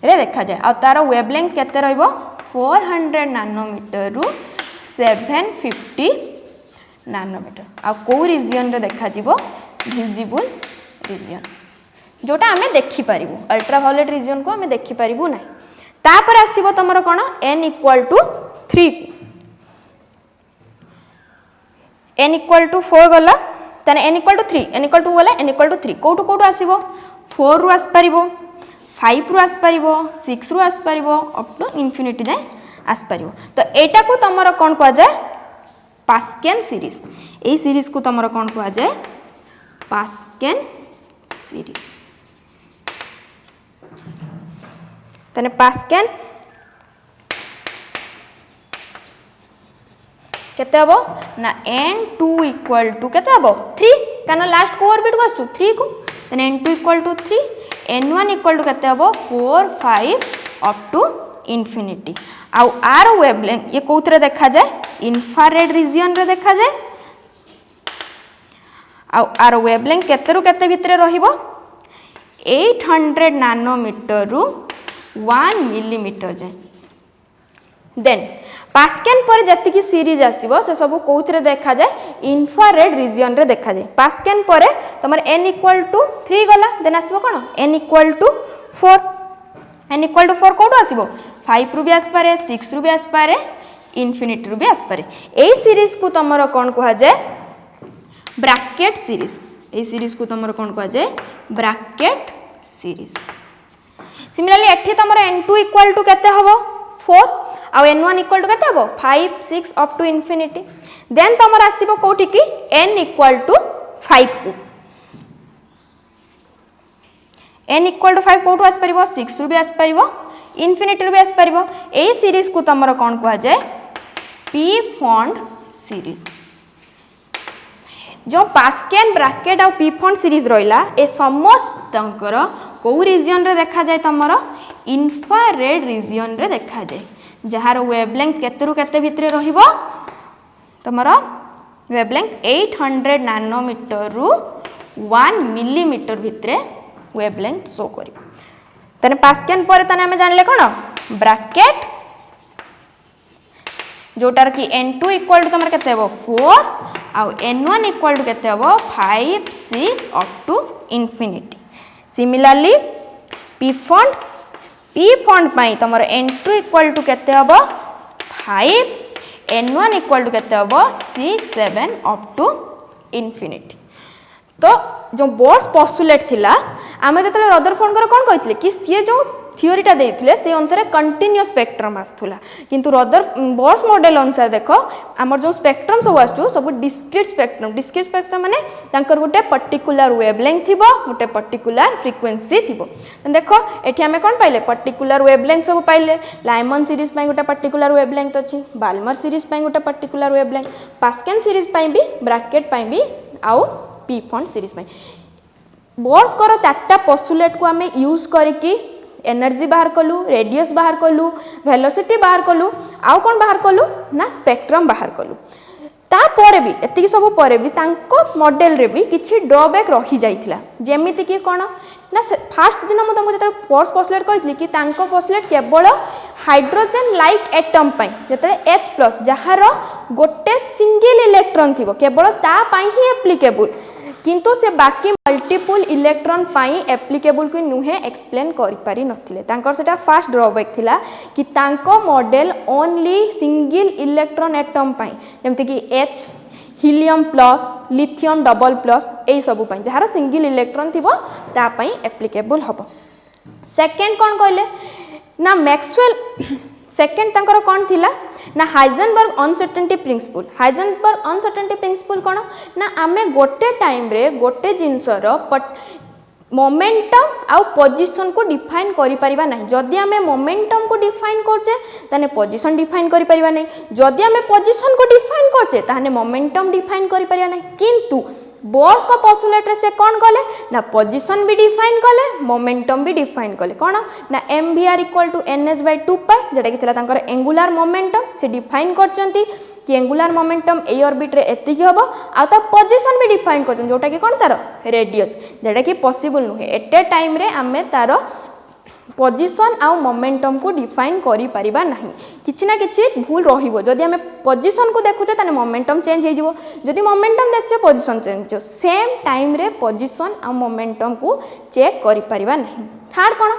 रे देखा जाए। आ तार वेवलेंथ केते रहइबो 400 नैनोमीटर रु 750 नैनोमीटर आ को रीजन रे देखा जीवो विजिबल रीजन जोटा हमें देखि पारिबु अल्ट्रा वायोलेट रीजन को हमें देखि पारिबु नै। तापर आसीबो तमरो कोन n equal to 3 n equal to 4 गला तने n equal to 3 n equal to गला n इक्वल टू 3 कोठो कोठो आसीबो 4 रु आस पारिबो 5 रु आस पारिबो 6 रु आस पारिबो अप टू इंफिनिटी जाय आस पारिबो। तो एटा को तमरो कोन को जाय पास्कल सीरीज ए सीरीज को तमरो कोन को जाय पास्कल सीरीज तने पास्कल केते हबो ना n2 इक्वल टू केते हबो 3 काना लास्ट को ऑर्बिट को आसु 3 को तने n2 equal to 3 n1 equal to केते हबो 4 5 अप टू इंफिनिटी। आउ आर वेवलेंथ ये कोथरे देखा जाए इंफ्रारेड रीजन रे देखा जाए आउ आर वेवलेंथ केते रु केते भितरे रहिबो 800 नैनोमीटर रु 1 मिलीमीटर जाए। देन पास्कल पर जति की सीरीज आसीबो से सब कोथरे देखा जाए इंफ्रारेड रीजन रे देखा जाए। पास्कल पर तमर n इक्वल टू 3 गला देन आसीबो कोन n equal to 4 n equal to 4 कोठो आसीबो 5 रु भी आस पारे 6 रु भी आस पारे इंफिनिटी रु भी आस पारे। ए सीरीज को तमरो कोन कहा जाए ब्रैकेट सीरीज ए सीरीज को तमरो कोन कहा जाए ब्रैकेट सीरीज। सिमिलरली एठी तमरो n2 इक्वल टू केते हबो 4 आ n1 इक्वल टू केते हबो 5 6 अप टू इंफिनिटी देन तमरो आसीबो कोठी की n इक्वल टू 5 को n इक्वल टू 5 कोठू आस परिबो 6 रु भी आस परिबो इनफिनिटी रु भी आस परिबो एई सीरीज को तमरो कोन कहआ जाय पी फंड सीरीज जो पास्केल ब्रैकेट आ पी फंड सीरीज रहिला ए समस्त को रीजन रे देखा जाय तमरो इंफ्रारेड रीजन रे देखा जाय जहार वेवलेंथ केते रु केते भितरे रहिबो तमरो वेवलेंथ 800 नैनोमीटर रु 1 मिलीमीटर भितरे वेवलेंथ शो करिबो तने पास्केल पर तने हमें जानले कोन ब्रैकेट जोटार कि n2 इक्वल टू तमर केते हबो 4 आ n1 इक्वल टू केते हबो 5 6 up to infinity similarly p Pfund पई तमर n2 इक्वल टू केते हबो 5 n1 इक्वल टू केते हबो 6 7 अप टू इंफिनिटी तो जो बोर्स पोस्टुलेट थिला आमे जतले रदरफोर्ड कर कोन कहितले कि सी जो थियोरीटा देइथिले से अनुसार कंटीन्यूअस स्पेक्ट्रम आस्थुला किंतु बोर्स मॉडल अनुसार देखो हमर जो स्पेक्ट्रम सब आछू सब डिस्क्रीट स्पेक्ट्रम माने तांकर गोटे पर्टिकुलर वेवलेंथ थिबो गोटे पर्टिकुलर फ्रीक्वेंसी थिबो देखो एठी हमें कोन पाइले पर्टिकुलर वेवलेंथ सब पाइले लाइमन सीरीज पई गोटे पर्टिकुलर वेवलेंथ अछि बाल्मर सीरीज पई गोटे पर्टिकुलर वेवलेंथ पास्केल सीरीज पई भी ब्रैकेट पई भी आउ पी फंड सीरीज पई बोर्स कर चारटा पोस्टुलेट को हमें यूज करके एनर्जी बाहर कलु रेडियस बाहर कलु वेलोसिटी बाहर कलु आउ कोन बाहर कलु ना स्पेक्ट्रम बाहर कलु तापर भी एतिक सब परे भी तांको मॉडल रे भी किछि ड्रॉबैक रही जाइथिला जेमिति कि कोन ना फर्स्ट दिन म तुमको जत बोर्स पोस्टुलेट कहितली कि तांको पोस्टुलेट केवल हाइड्रोजन लाइक एटम पई जतले H+ जहार गोटे सिंगल इलेक्ट्रॉन थिबो केवल ता पई ही एप्लीकेबल किंतु से बाकी मल्टीपल इलेक्ट्रॉन पाई एप्लीकेबल को नुहे एक्सप्लेन करि पारि नथिले तांकर सेटा फर्स्ट ड्रॉबैक थिला कि तांको model only single electron atom पाई जेमति कि H helium plus lithium double plus ए सब पाई जहार सिंगल इलेक्ट्रॉन थिबो ता पाई एप्लीकेबल हबो सेकंड कोन कहले ना मैक्सवेल सेकंड तांकर कोन थिला ना हाइजेनबर्ग अनसर्टेनिटी प्रिंसिपल कोन ना आमे गोटे टाइम रे गोटे जिंसर मोमेंटम आउ पोजीशन को डिफाइन करि परिबा नहीं जदि आमे मोमेंटम को डिफाइन करछे ताने पोजीशन डिफाइन करि परिबा नहीं जदि आमे पोजीशन को डिफाइन करछे ताने मोमेंटम डिफाइन करि परिबा नहीं किंतु बोर्स को पोस्टुलेट रे से कोन कले ना पोजीशन भी डिफाइन कले मोमेंटम भी डिफाइन कले कोन ना mvr इक्वल टू ns/2 पाई जेटा कि थिला तांकर एंगुलर मोमेंटम से डिफाइन करचंती कि एंगुलर मोमेंटम ए ऑर्बिट रे एतिक हबो आ ता पोजीशन भी डिफाइन करचन जोटा कि कोन तार रेडियस जेटा कि पॉसिबल नुहे एट ए टाइम रे आमे तार पोजीशन आ मोमेंटम को डिफाइन करि परिबा नहीं किछि ना किछि भूल रहिबो जदि हमें पोजीशन को देखुचे ताने मोमेंटम चेंज हे जिवो जदि मोमेंटम देखचे पोजीशन चेंज हो सेम टाइम रे पोजीशन आ मोमेंटम को चेक करि परिबा नहीं थर्ड कोन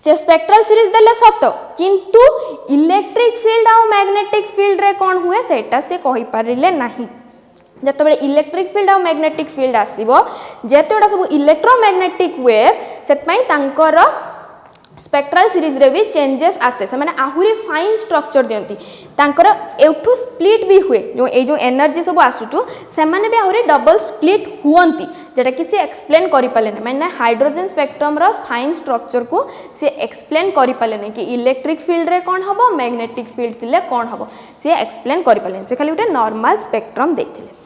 से स्पेक्ट्रल सीरीज देले सत किंतु इलेक्ट्रिक फील्ड आ मैग्नेटिक फील्ड रे कोन हुए सेटा से कहि परिले नहीं जतबे इलेक्ट्रिक फील्ड और मैग्नेटिक फील्ड आसीबो जेतोडा सब इलेक्ट्रोमैग्नेटिक वेव सेत पई तांकर स्पेक्ट्रल सीरीज रे भी चेंजेस आसे से माने आहुरी फाइन स्ट्रक्चर दियंती तांकर एठू स्प्लिट भी हुए जो एनर्जी सब आसुचु से माने भी आहुरी डबल स्प्लिट हुवंती जेटा कि से एक्सप्लेन करि पाले नै माने हाइड्रोजन स्पेक्ट्रम रो फाइन स्ट्रक्चर को से एक्सप्लेन करि पाले नै कि इलेक्ट्रिक फील्ड रे कोन हबो मैग्नेटिक फील्ड तिले कोन हबो से एक्सप्लेन करि पाले से खाली उटे नॉर्मल स्पेक्ट्रम देथिले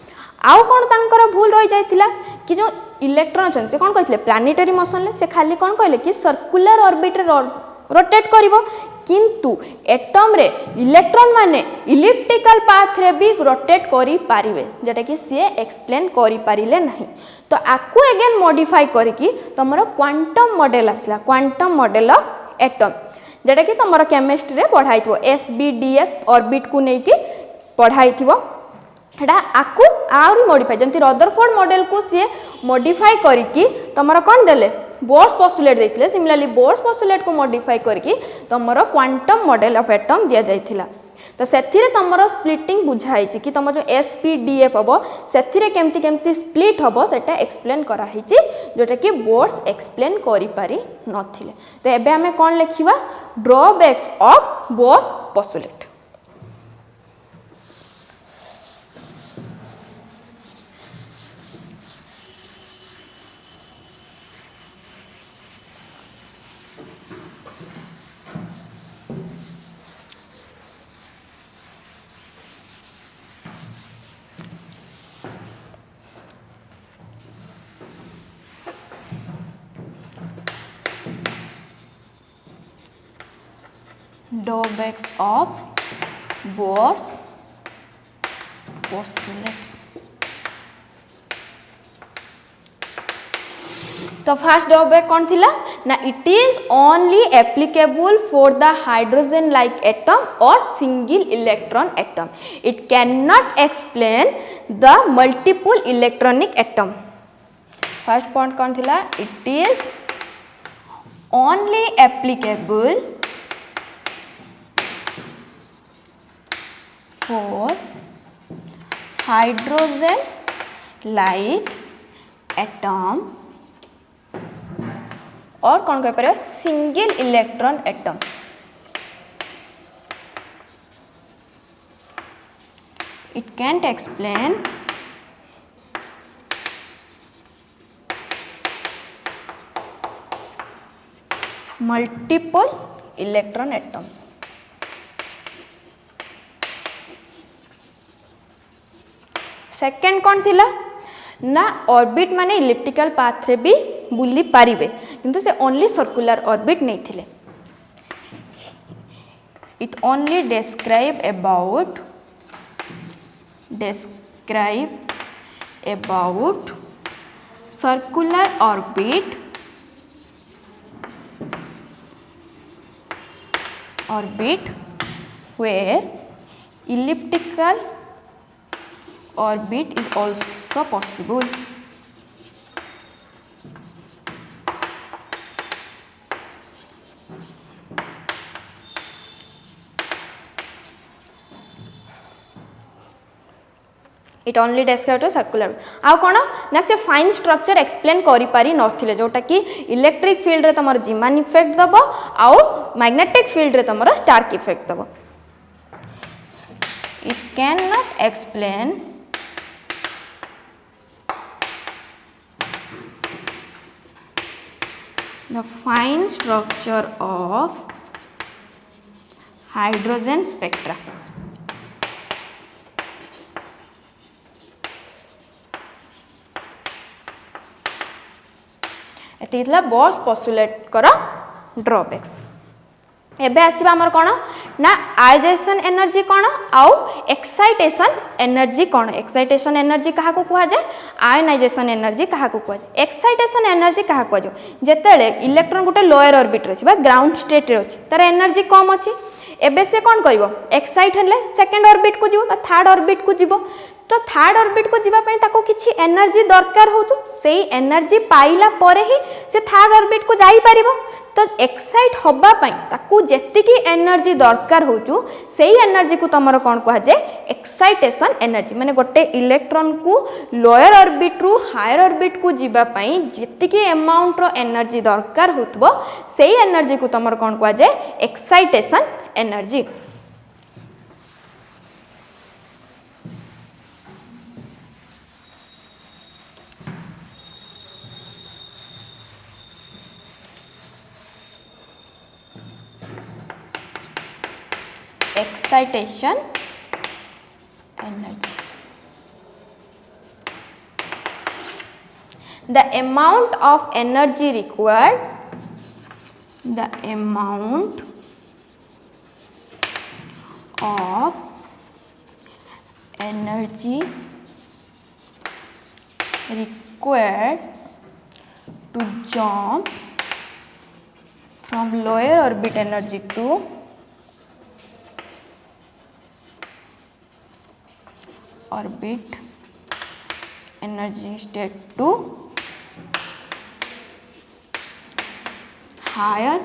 आउ कोन तांकर भूल रही जाइतिला कि जो इलेक्ट्रॉन छन से कोन कहथिले प्लानेटरी मोशन ले से खाली कोन कहले कि सर्कुलर ऑर्बिट रे रोटेट करिवो किंतु एटम रे इलेक्ट्रॉन माने इलिप्टिकल पाथ रे भी रोटेट करि पारिबे जेटा कि से एक्सप्लेन करि पारिले नहीं तो आकु अगेन मॉडिफाई करके तमरो क्वांटम मॉडल आसला क्वांटम मॉडल ऑफ एटम जेटा कि तमरो केमिस्ट्री रे पढाइथो SBDF ऑर्बिट को नै कि पढाइथिवो हेडा आकु आउरी मॉडिफाई जंती रदरफोर्ड मॉडल को से मॉडिफाई करके तमरो कोन देले बोर्स पोस्टुलेट देथिले सिमिलरली बोर्स पोस्टुलेट को मॉडिफाई करके तमरो क्वांटम मॉडल ऑफ एटम दिया जाइथिला तो सेथिरे तमरो स्प्लिटिंग बुझाई छि कि तम जो SPDF हबो सेथिरे केमती स्प्लिट हबो सेटा एक्सप्लेन करा हिछि जोटा कि बोर्स एक्सप्लेन करि पारि नथिले तो एबे हमें कोन लिखिबा drawbacks of Bohr's postulate drawbacks of Bohr's postulates. तो फर्स्ट ड्रॉबैक कौन थिला ना it is only applicable for the hydrogen like atom और single electron atom. It can not explain the multiple electronic atom. First point कौन थिला it is only applicable for hydrogen like atom और कौन कह पारे single electron atom. It can't explain multiple electron atoms. Second कौन थिला ना orbit माने इलिप्टिकल पाथ रे भी बुली पारिबे किंतु से ओनली सर्कुलर ऑर्बिट नहीं थिले. It only describe about circular orbit where elliptical orbit is also possible. It only describe to circular आउ कौन ना से फाइन स्ट्रक्चर एक्सप्लेन करि पारि नथिले जोटा कि इलेक्ट्रिक फील्ड रे तमर जीमान इफेक्ट दबो आउ मैग्नेटिक फील्ड रे तमर स्टार्क इफेक्ट दबो. It can not explain the fine structure of hydrogen spectra. एतिला बोर्स पोस्टुलेट करा ड्रॉबैक्स. एबे आसीबा हमर कोन ना आयोनाइजेशन एनर्जी कोन आउ एक्साइटेशन एनर्जी कोन. एक्साइटेशन एनर्जी कहा को कुआ जाय आयोनाइजेशन एनर्जी कहा को कुआ जाय. एक्साइटेशन एनर्जी कहा को जो जेतेले इलेक्ट्रॉन गुटे लोअर ऑर्बिट रे छै बा ग्राउंड स्टेट रे अछि तार एनर्जी कम अछि. एबे से कोन करिवो एक्साइट हेले सेकंड ऑर्बिट को जीवो बा थर्ड ऑर्बिट को जीवो. तो थर्ड ऑर्बिट को जीवा पई ताको किछि एनर्जी दरकार होतु सेही एनर्जी पाइला परे ही से थर्ड ऑर्बिट को जाई परिबो. तो एक्साइट होबा पई ताको जेतिकी एनर्जी दरकार होतु सेही एनर्जी को तमरो कोन कहै जे एक्साइटेशन एनर्जी. माने गोटे इलेक्ट्रॉन को लोअर ऑर्बिट रु हायर ऑर्बिट को जीवा पई जेतिकी अमाउंट रो एनर्जी दरकार होतबो सेही एनर्जी को तमरो कोन कहै जे excitation energy. Excitation energy. The amount of energy required, the amount of energy required to jump from lower orbit energy to orbit energy state to higher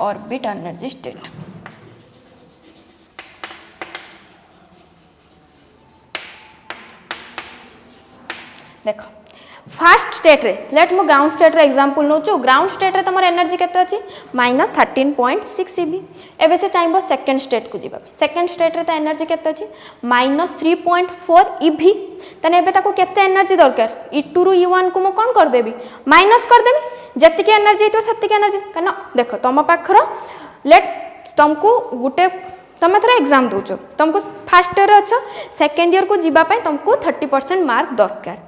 orbit energy state. देखो fast state रे late मो ground state रे example नोचो. Ground state रे तमर energy केते अछि -13.6 eV. एबे से चाहबो सेकंड स्टेट को जीबा. सेकंड स्टेट रे त एनर्जी केते अछि -3.4 eV. तने एबे ताको केते एनर्जी दरकार E2 रु E1 को मो कोन कर देबी माइनस कर देबी. जति के एनर्जी तो सत्ति के एनर्जी कनो देखो तम पाखरो लेट तुमको गुटे तुम थोड़ा एग्जाम दौच तुमको फास्ट ईयर अच्छो सेकेंड ईयर को जीवा तुमको 30% मार्क दरकार.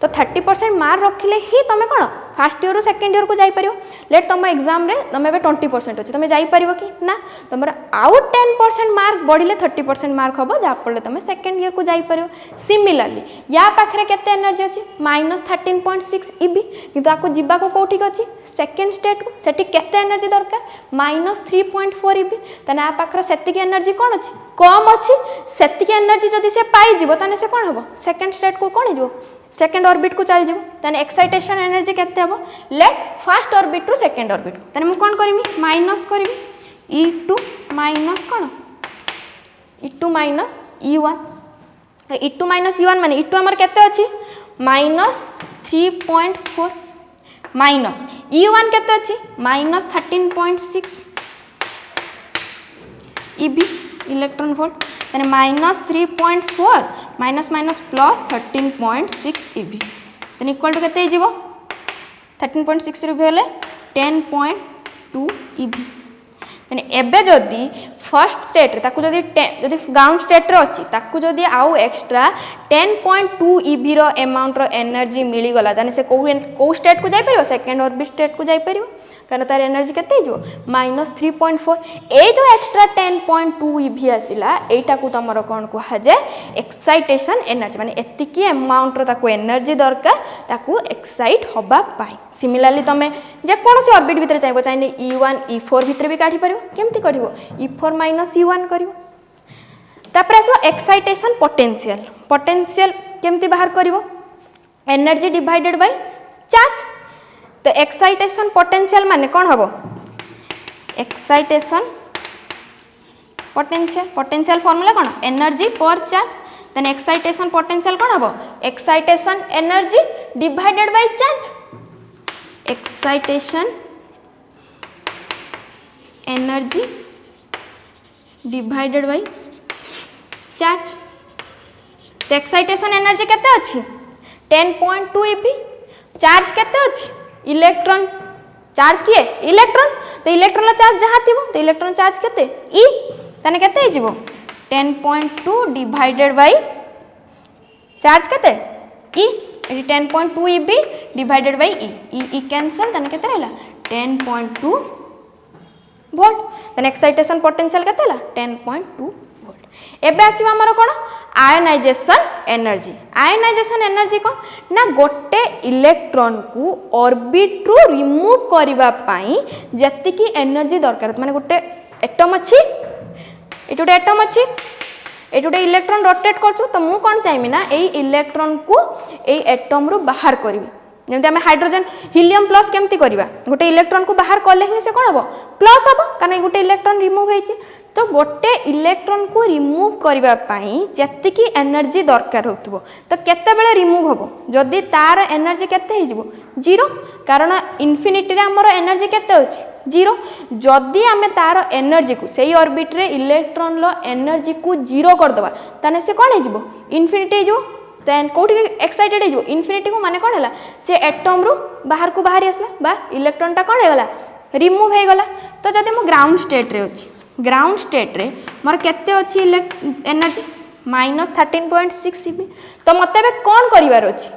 तो 30% मार्क रखिले ही तुम कौन फास्ट इयर रु सेकेंड इयर को जापर लेट तुम एग्जाम रे तुम 20% अच्छे तुम जापर कि ना तुम आउ 10% मार्क बढ़िले 30% मार्क हम जहाँफल तुम सेकेंड इयर को जापर सिमिलरली या पाखे केते एनर्जी अच्छी -13.6 इबी किंतु आपको जीवाक कौटी अच्छी सेकेंड स्टेट को सेठी केते एनर्जी दरकार -3.4 इबी ताने आ पाखर सेतिक एनर्जी कौन अच्छी कम अच्छी सेतिक एनर्जी जदि से पाई जीवो ताने से कौन हम सेकेंड स्टेट को कौन हो सेकेंड ऑर्बिट को चल जाओ ताने एक्साइटेशन एनर्जी केते हबो let first orbit to second orbit ताने मु कोन करमी माइनस करमी E2 माइनस कोन E2 minus E1 E2 minus E1 माने E2 हमर केते अछि -3.4 माइनस E1 केते अछि -13.6 EB इलेक्ट्रॉन वोल्ट यानी -3.4 माइनस माइनस प्लस 13.6 EV तो इक्वल टू केते जीवो 13.6 EV हेले 10.2 EV तने एबे जदी फर्स्ट स्टेट रे ताकू जदी ग्राउंड स्टेट रे अछि ताकू जदी आउ एक्स्ट्रा 10.2 EV रो अमाउंट रो एनर्जी मिली गला तने से को स्टेट को जाई परियो सेकंड ऑर्बिट स्टेट को जाई परियो कारण तार एनर्जी केते जो -3.4 ए जो एक्स्ट्रा 10.2 EV आसिला एटा को तमरो कोन को जे एक्साइटेशन एनर्जी माने एतिकी अमाउंट रो ताको एनर्जी दरकार ताको एक्साइट होबा पाई सिमिलरली तमे जे कोनसी ऑर्बिट भीतर चाहबो चाहे E1 E4 भीतर भी काढी परियो केमती करिवो E4 E1 करिवो तापर आसो एक्साइटेशन पोटेंशियल पोटेंशियल केमती बाहर करिवो एनर्जी डिवाइडेड बाय चार्ज तो एक्साइटेशन पोटेंशियल माने कौन हम एक्साइटेशन पोटेंशियल फॉर्मूला कौन एनर्जी पर चार्ज देन एक्साइटेशन पोटेंशियल कौन हम excitation energy divided by charge excitation energy divided by charge तो एक्साइटेशन एनर्जी केते अछि 10.2 EV चार्ज केते अछि इलेक्ट्रॉन चार्ज किए इलेक्ट्रॉन तो इलेक्ट्रॉन ला चार्ज जहाँ थी तो इलेक्ट्रॉन चार्ज केते ई ताने केते हिजबो 10.2 डिवाइडेड बाय चार्ज केते ई 10.2 EV डिवाइडेड बाय ई कैंसिल ताने केते रहला 10.2 वोल्ट ताने एक्साइटेशन पोटेंशियल केते हला 10.2 वोल्ट एबे आसीबा हमर कोन आयनाइजेशन एनर्जी कौन ना गोटे इलेक्ट्रॉन को ऑर्बिट रु रिमूव करबा पाई जति की एनर्जी दरकार माने गोटे एटम अछि एटोटे एटम अछि एटोटे इलेक्ट्रॉन रोटेट करछु तो मु कोन चाहिमी ना एई इलेक्ट्रॉन को एई एटम रु बाहर करबी जेमते हमें हाइड्रोजन हीलियम प्लस केमती करबा गोटे इलेक्ट्रॉन को बाहर करले ही से कोन हबो प्लस हबो कारण गोटे इलेक्ट्रॉन रिमूव हेछि तो गोटे इलेक्ट्रॉन को रिमूव करबा पाई जति की एनर्जी दरकार होतबो तो केते बेले रिमूव हबो जदी तार एनर्जी केते हिजबो 0 कारण इन्फिनिटी रे हमर एनर्जी केते अछि 0 जदी हमें तार एनर्जी को सेही ऑर्बिट रे इलेक्ट्रॉन लो एनर्जी को 0 कर दबा तने से कोन हिजबो इन्फिनिटी हिजबो देन कोठी एक्साइटेड हिजबो इन्फिनिटी को माने कोन हला से एटम रु बाहर को बाहरी आसला बा इलेक्ट्रॉन ता कोन हेगला रिमूव हे गला तो जदी मो ग्राउंड स्टेट रे अछि ग्राउंड स्टेट रे मोर केते अछि एनर्जी -13.6 EV तो मते बे कोन करिवार अछि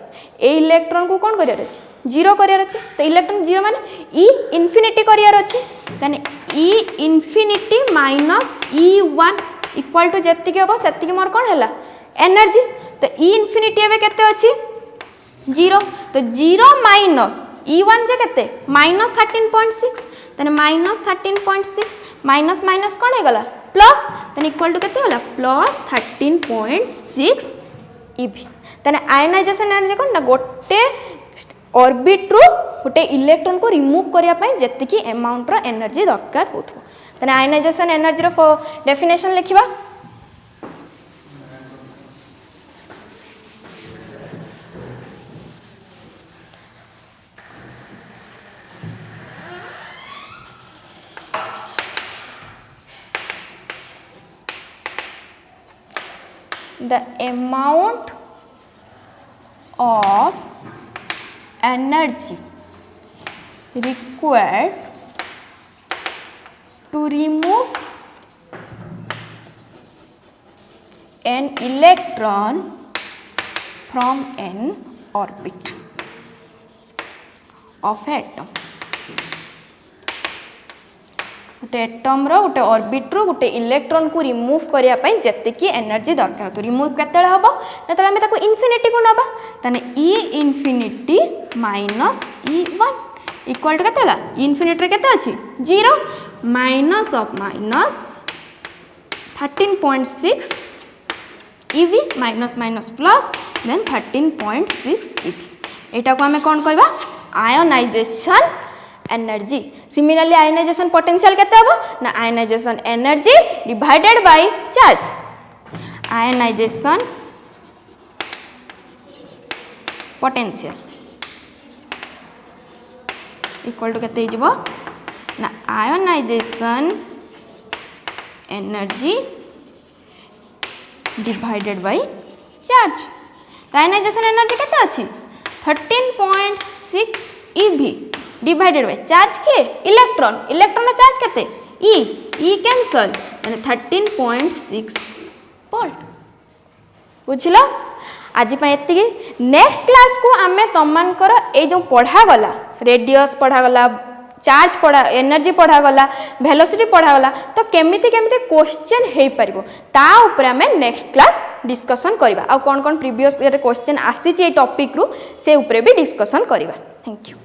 ए इलेक्ट्रॉन को कोन करिवार अछि 0 करिवार अछि तो इलेक्ट्रॉन 0 माने ई इन्फिनिटी करिवार अछि तने E infinity -E1 equal to जति के हो सेति के मोर कोन हला एनर्जी तो ई इन्फिनिटी एबे केते अछि 0 तो 0 माइनस E1 जे केते -13.6 तने -13.6 माइनस माइनस कौन है गला प्लस तने इक्वल टू केते होला प्लस 13.6 EV तने आयनाइजेशन एनर्जी कोन ना गोटे ऑर्बिट रु गोटे इलेक्ट्रॉन को रिमूव करिया पय जति की अमाउंट रो एनर्जी दरकार होथो तने आयनाइजेशन एनर्जी रो डेफिनेशन लिखिबा the amount of energy required to remove an electron from an orbit of atom गोटे एटम रो गोटे ऑर्बिट रो गोटे इलेक्ट्रॉन को रिमूव करिया पई जत्ते एनर्जी दरकार तो रिमूव केते हबो ना तो आमे ताको इन्फिनिटी को नबा तने E infinity minus E1 equal to केते हला इन्फिनिटी रे केते अछि 0 minus of minus 13.6 EV minus minus plus then 13.6 EV एटा को आमे कोन कहबा ionization energy similarly ionization potential केते हबो ना ionization energy divided by charge ionization potential equal to केते हिजबो ना ionization energy divided by charge ionization energy केते अछि 13.6 EV डिवाइडेड बाय चार्ज के इलेक्ट्रॉन इलेक्ट्रॉन चार्ज केते E कैंसल यानी 13.6 वोल्ट बुझिलो आज एति नेक्स्ट क्लास को आमे तमनकर ए जो पढ़ा गला रेडियस पढ़ा गला चार्ज पढ़ा एनर्जी पढ़ा गला वेलोसिटी पढ़ा गला तो केमिति केमिति क्वेश्चन हे परिबो ता ऊपर आमे नेक्स्ट क्लास डिस्कशन करबा आ कोन कोन प्रीवियस ईयर क्वेश्चन आसी चे टॉपिक रु से ऊपर भी डिस्कशन करबा थैंक यू।